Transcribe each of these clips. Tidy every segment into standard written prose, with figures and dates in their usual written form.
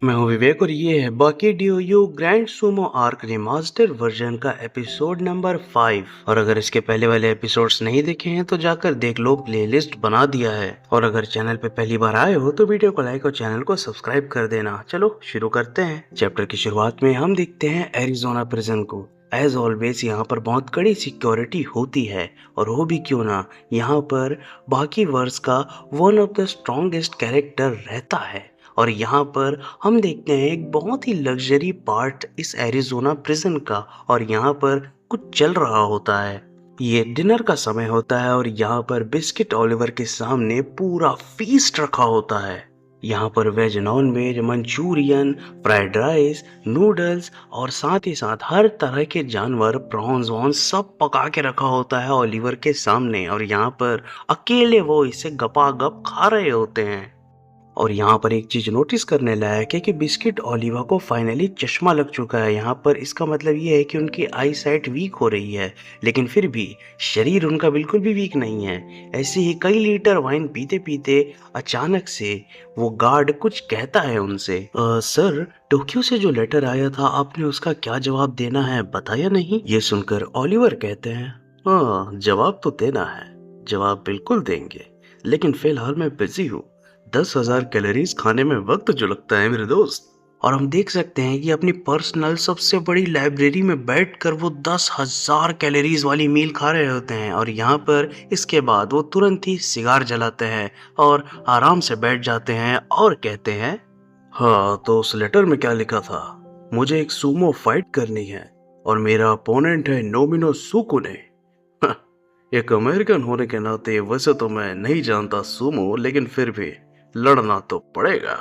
मैं हूँ विवेक और ये है Baki DOU grand sumo arc remaster version का एपिसोड नंबर 5। और अगर इसके पहले वाले एपिसोड्स नहीं देखे हैं तो जाकर देख लो, प्लेलिस्ट बना दिया है। और अगर चैनल पे पहली बार आए हो तो वीडियो को लाइक और चैनल को सब्सक्राइब कर देना। चलो शुरू करते हैं। चैप्टर की शुरुआत में हम देखते हैं एरिजोना प्रिजन को। एज ऑलवेज यहाँ पर बहुत कड़ी सिक्योरिटी होती है, और वो भी क्यों ना, यहाँ पर बाकी वर्स का one of the strongest character रहता है। और यहाँ पर हम देखते हैं एक बहुत ही लग्जरी पार्ट इस एरिजोना प्रिजन का, और यहाँ पर कुछ चल रहा होता है। ये डिनर का समय होता है और यहाँ पर बिस्किट ओलिवर के सामने पूरा फीस्ट रखा होता है। यहाँ पर veg non veg Manchurian, fried rice, noodles और साथ ही साथ हर तरह के जानवर, प्रॉन्स वॉन्स सब पका के रखा होता है ओलिवर के सामने। और यहाँ पर अकेले वो इसे गपागप खा रहे होते हैं। और यहाँ पर एक चीज नोटिस करने लायक है कि बिस्किट ओलिवा को फाइनली चश्मा लग चुका है। यहाँ पर इसका मतलब ये है कि उनकी आई साइट वीक हो रही है, लेकिन फिर भी शरीर उनका बिल्कुल भी वीक नहीं है। ऐसे ही कई लीटर वाइन पीते पीते अचानक से वो गार्ड कुछ कहता है उनसे, सर, टोक्यो से जो लेटर आया था आपने उसका क्या जवाब देना है बताया नहीं? ये सुनकर ओलिवर कहते हैं, हाँ जवाब तो देना है, जवाब बिल्कुल देंगे, लेकिन फिलहाल मैं बिजी हूँ। 10,000 कैलोरीज खाने में वक्त जो लगता है मेरे दोस्त। और हम देख सकते हैं कि अपनी पर्सनल सबसे बड़ी लाइब्रेरी में बैठकर वो 10,000 कैलोरीज वाली मील खा रहे होते हैं। और यहाँ पर इसके बाद वो तुरंत ही सिगार जलाते हैं और आराम से बैठ जाते हैं और कहते हैं, हाँ तो उस लेटर में क्या लिखा था? मुझे एक सूमो फाइट करनी है और मेरा अपोनेंट है नोमिनो सुकुने। एक अमेरिकन होने के नाते वैसे तो मैं नहीं जानता सूमो, लेकिन फिर भी लड़ना तो पड़ेगा।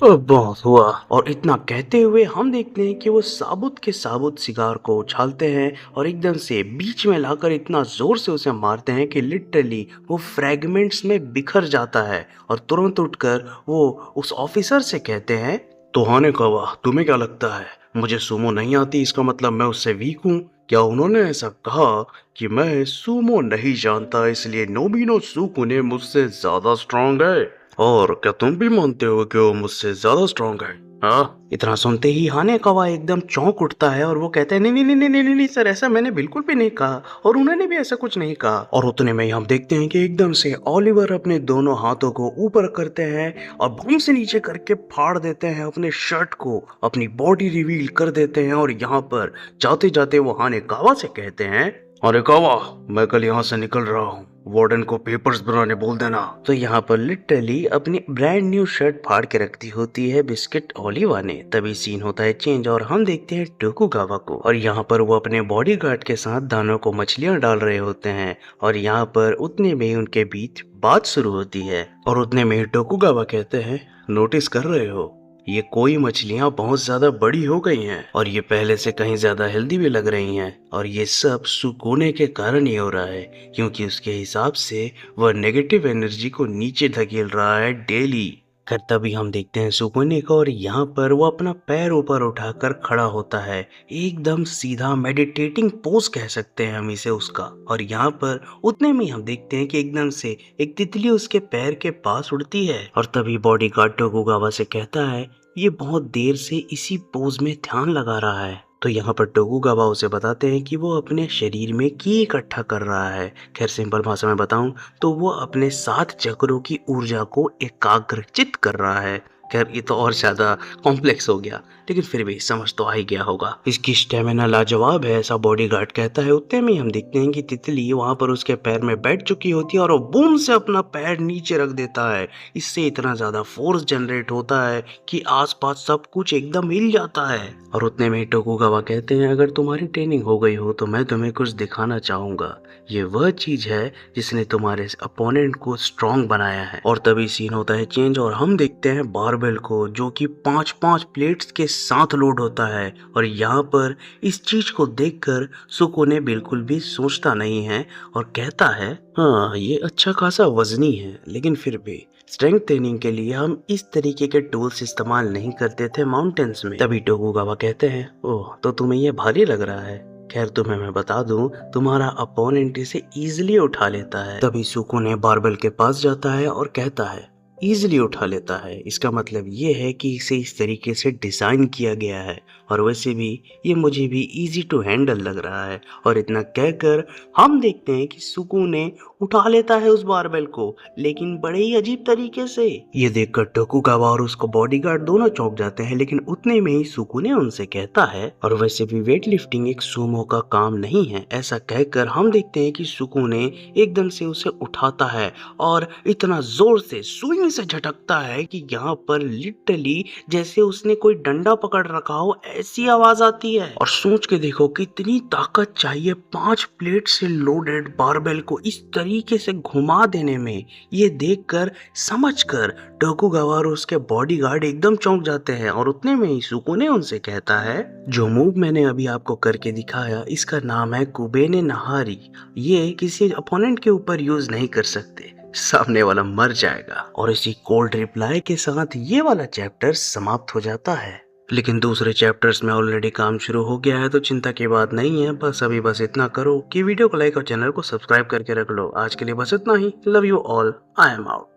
बहुत हुआ। और इतना कहते हुए हम देखते हैं कि वो साबुत के साबुत सिगार को उछालते हैं और एकदम से बीच में लाकर इतना जोर से उसे मारते हैं कि लिटरली वो फ्रैगमेंट्स में बिखर जाता है। और तुरंत उठकर वो उस ऑफिसर से कहते हैं, तो हाने कवा, तुम्हें क्या लगता है मुझे सूमो नहीं आती, इसका मतलब मैं उससे वीक हूँ? क्या उन्होंने ऐसा कहा कि मैं सूमो नहीं जानता इसलिए नोबिनो सुकुने मुझसे ज्यादा स्ट्रांग है? और क्या तुम भी मानते हो कि वो मुझसे ज्यादा स्ट्रांग है? हाँ। इतना सुनते ही हाने कवा एकदम चौंक उठता है और वो कहते हैं, नहीं नहीं नहीं नहीं नहीं नहीं सर, ऐसा मैंने बिल्कुल भी नहीं कहा और उन्होंने भी ऐसा कुछ नहीं कहा। और उतने में ही हम देखते हैं कि एकदम से ओलिवर अपने दोनों हाथों को ऊपर करते हैं और बम से नीचे करके फाड़ देते हैं अपने शर्ट को, अपनी बॉडी रिवील कर देते हैं। और यहाँ पर जाते जाते वो हाने कावा से कहते हैं, अरे कावा, मैं कल यहाँ से निकल रहा हूँ, वार्डन को पेपर्स बनाने बोल देना। तो यहाँ पर लिटरली अपनी ब्रांड न्यू शर्ट फाड़ के रखती होती है बिस्किट ओलिवा ने। तभी सीन होता है चेंज और हम देखते हैं टोकुगावा को, और यहाँ पर वो अपने बॉडीगार्ड के साथ दानों को मछलियां डाल रहे होते हैं। और यहाँ पर उतने में ही उनके बीच बात शुरू होती है और उतने में ही टोकुगावा कहते हैं, नोटिस कर रहे हो ये कोई मछलियां बहुत ज्यादा बड़ी हो गई हैं और ये पहले से कहीं ज्यादा हेल्दी भी लग रही हैं। और ये सब सुकूने के कारण ही हो रहा है, क्योंकि उसके हिसाब से वह नेगेटिव एनर्जी को नीचे धकेल रहा है डेली। खैर तभी हम देखते हैं सुकूने को, और यहाँ पर वो अपना पैर ऊपर उठाकर खड़ा होता है, एकदम सीधा मेडिटेटिंग पोज कह सकते हैं हम इसे उसका। और यहाँ पर उतने में हम देखते हैं कि एकदम से एक तितली उसके पैर के पास उड़ती है। और तभी बॉडीगार्ड टोकुगावा से कहता है, ये बहुत देर से इसी पोज में ध्यान लगा रहा है। तो यहाँ पर टोकुगावा उसे बताते हैं कि वो अपने शरीर में की इकट्ठा कर रहा है। खैर सिंपल भाषा में बताऊं तो वो अपने 7 चक्रों की ऊर्जा को एकाग्रचित कर रहा है। खैर ये तो और ज्यादा कॉम्प्लेक्स हो गया, लेकिन फिर भी समझ तो आ ही गया होगा। इसकी स्टेमिना लाजवाब है, ऐसा बॉडीगार्ड कहता है। उतने में हम देखते हैं कि तितली वहां पर उसके पैर में बैठ चुकी होती है और वो बूम से अपना पैर नीचे रख देता है। इससे इतना ज्यादा फोर्स जनरेट होता है कि आसपास सब कुछ एकदम हिल जाता है। और उतने में टोकुगावा कहते हैं, अगर तुम्हारी ट्रेनिंग हो गई हो तो मैं तुम्हें कुछ दिखाना चाहूंगा। ये वह चीज है जिसने तुम्हारे अपोनेंट को स्ट्रांग बनाया है। और तभी सीन होता है चेंज और हम देखते हैं बारबेल को, जो कि 5-5 प्लेट्स के साथ लोड होता है। और यहाँ पर इस चीज को देखकर सुकुने बिल्कुल भी सोचता नहीं है और कहता है, हाँ ये अच्छा खासा वजनी है, लेकिन फिर भी स्ट्रेंथ ट्रेनिंग के लिए हम इस तरीके के टूल्स इस्तेमाल नहीं करते थे माउंटेन्स में। तभी टोकुगावा कहते हैं, ओह तो तुम्हें ये भारी लग रहा है। खैर तुम्हें मैं बता दूं, तुम्हारा अपोनेंट इसे इजीली उठा लेता है। तभी सुकुने बारबेल के पास जाता है और कहता है, इजीली उठा लेता है। इसका मतलब ये है कि इसे इस तरीके से डिज़ाइन किया गया है। और वैसे भी ये मुझे भी इजी टू हैंडल लग रहा है। और इतना कहकर हम देखते हैं कि सुकूने उठा लेता है उस बारबेल को, लेकिन बड़े ही अजीब तरीके से। ये देखकर टोकुगावा और उसको बॉडीगार्ड दोनों चौंक जाते हैं, लेकिन उतने में ही सुकूने उनसे कहता है, और वैसे भी वेट लिफ्टिंग एक सूमो का काम नहीं है। ऐसा कहकर हम देखते हैं कि सुकूने एकदम से उसे उठाता है और इतना जोर से सुई से झटकता है कि यहाँ पर लिटरली जैसे उसने कोई डंडा पकड़ रखा हो ऐसी आवाज आती है। और सोच के देखो कितनी ताकत चाहिए 5 प्लेट से लोडेड बारबेल को इस तरीके से घुमा देने में। ये देखकर समझकर टोकुगावा और उसके बॉडीगार्ड एकदम चौंक जाते हैं। और उतने में ही सुकुने उनसे कहता है, जो मूव मैंने अभी आपको करके दिखाया इसका नाम है कुबेने नहारी। ये किसी अपोनेंट के ऊपर यूज नहीं कर सकते, सामने वाला मर जाएगा। और इसी कोल्ड रिप्लाई के साथ ये वाला चैप्टर समाप्त हो जाता है। लेकिन दूसरे चैप्टर्स में ऑलरेडी काम शुरू हो गया है, तो चिंता की बात नहीं है। बस इतना करो कि वीडियो को लाइक और चैनल को सब्सक्राइब करके रख लो। आज के लिए बस इतना ही। Love you all, I am out.